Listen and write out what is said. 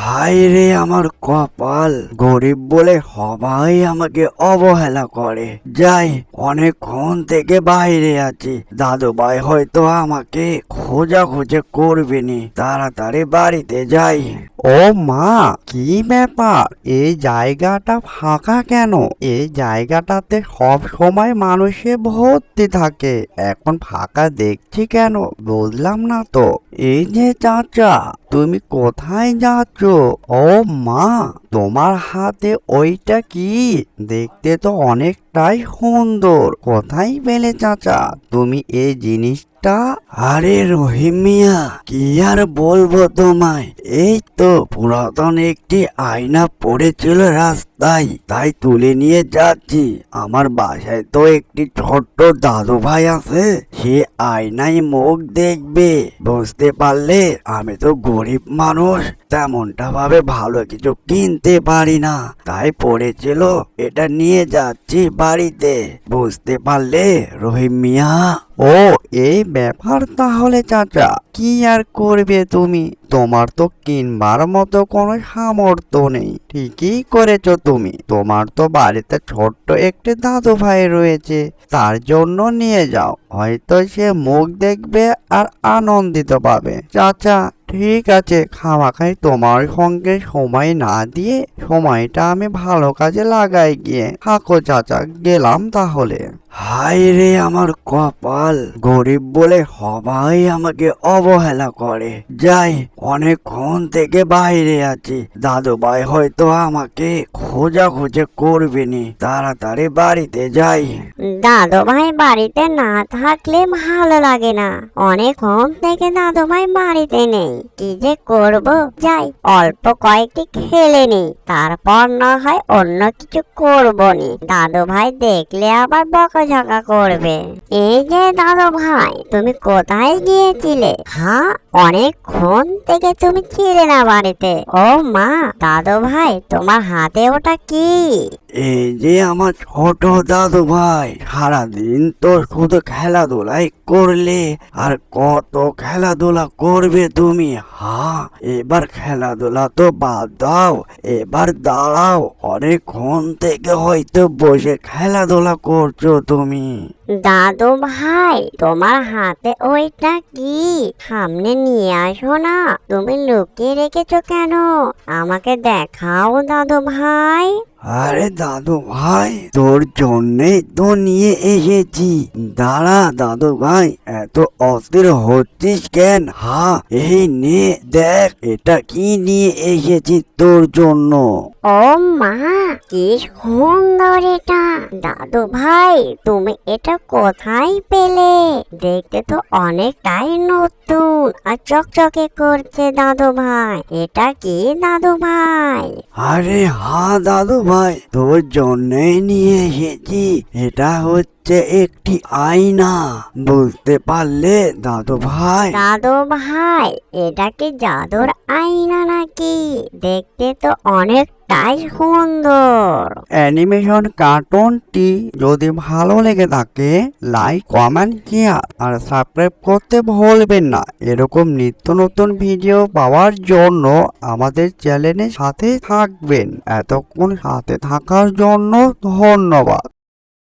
হায় রে আমার কপাল, গরিব বলে সবাই আমাকে অবহেলা করে। যাই, অনেকক্ষণ থেকে বাইরে আছি, দাদু ভাই হয়তো আমাকে খোঁজাখুঁজি করবে নি, তাড়াতাড়ি বাড়িতে যাই। ও মা, কি ব্যাপার? এই জায়গাটা ফাঁকা কেন? এই জায়গাটাতে সব সময় মানুষে ভর্তি থাকে, এখন ফাঁকা দেখছি কেন বুঝলাম না তো। এই যে চাচা, তুমি কোথায় যাচ্ছ? ও মা, তোমার হাতে ওইটা কি? দেখতে তো অনেকটাই সুন্দর। কোথায় পেলে চাচা তুমি এই জিনিসটা? আরে রহিম মিয়া, কি আর বলবো তোমায়, এই তো পুরাতন একটি আয়না পড়েছিল রাস্তায়, তাই তুলে নিয়ে যাচ্ছি। আমার বাসায় তো একটি ছোট্ট দাদু ভাই আছে, সে আয়নায় মুখ দেখবে। বুঝতে পারলে আমি তো গরিব মানুষ, তেমনটা ভাবে ভালো কিছু কিনতে পারি না, তাই পড়েছিল, এটা নিয়ে যাচ্ছি বাড়িতে। বুঝতে পারলে রহিম মিয়া? ও, এই ব্যাপার তাহলে চাচা। কি আর করবে তুমি? তোমার তো কিনবার মতো কোনো সামর্থ্য নেই। ঠিকই করেছো তুমি। তোমার তো বাড়িতে ছোট্ট একটি দাদু ভাই রয়েছে, তার জন্য নিয়ে যাও, হয়তো সে মুখ দেখবে আর আনন্দিত পাবে। চাচা ঠিক আছে, খামাখাই তোমার সঙ্গে সময় না দিয়ে সময়টা আমি ভালো কাজে লাগাই গিয়ে। থাকো চাচা, গেলাম তাহলে। হায় রে আমার কপাল, গরিব বলে সবাই আমাকে অবহেলা করে। যাই, অনেকক্ষণ থেকে বাইরে আছি, দাদু ভাই হয়তো আমাকে খোঁজাখুঁজি করবে নি, তাড়াতাড়ি বাড়িতে যাই। দাদু ভাই বাড়িতে না থাকলে ভালো লাগে না। অনেকক্ষণ থেকে দাদু ভাই বাড়িতে নেই, কি যে করব। যাই, অল্প কয়েকটি খেলে নি, তারপর না হয় অন্য কিছু করব নি। দাদু ভাই দেখলে আবার বকাঝকা করবে। এই যে দাদু ভাই, তুমি কোথায় গিয়েছিলে? হ্যাঁ, অনেকক্ষণ থেকে তুমি ছিলে না বাড়িতে। ও মা, দাদু ভাই তোমার হাতে ওটা কি? এই যে আমার ছোট দাদু ভাই, সারাদিন তো শুধু খেলাধুলাই করলে, আর কত খেলাধুলা করবে তুমি? হ্যাঁ, এবার খেলাধুলা তো বাদ দাও, এবার দাঁড়াও, অনেকক্ষণ থেকে হয়তো বসে খেলাধুলা করছো তুমি। দাদু ভাই, তোমার হাতে ওইটা কি? সামনে নিয়ে আসো না, তুমি লুকিয়ে রেখেছো কেন? আমাকে দেখাও দাদু ভাই। আরে দাদু ভাই, তোর জন্যই তো নিয়ে এসেছি। দাঁড়া দাদু ভাই, এত অস্থির হচ্ছিস কেন? হ্যাঁ, এই নে দেখ, এটা কি নিয়ে এসেছি তোর জন্য। ও মা, কি সুন্দর এটা! দাদু ভাই, তুমি এটা কোথায় পেলে? দেখতে তো অনেকটাই নতুন আর চকচকে করছে দাদু ভাই। এটা কি দাদু ভাই? আরে হ্যাঁ দাদু ভাই, তোর জন্যই নিয়ে এসেছি। এটা হচ্ছে একটি আয়না, বুঝতে পারলে দাদু ভাই? দাদু ভাই, এটা কি জাদুর আয়না নাকি? দেখতে তো অনেকটাই সুন্দর। অ্যানিমেশন কার্টুনটি যদি ভালো লেগে থাকে, লাইক, কমেন্ট, শেয়ার আর সাবস্ক্রাইব করতে ভুলবেন না। এরকম নিত্য নতুন ভিডিও পাওয়ার জন্য আমাদের চ্যানেলের সাথে থাকবেন। এতক্ষণ সাথে থাকার জন্য ধন্যবাদ।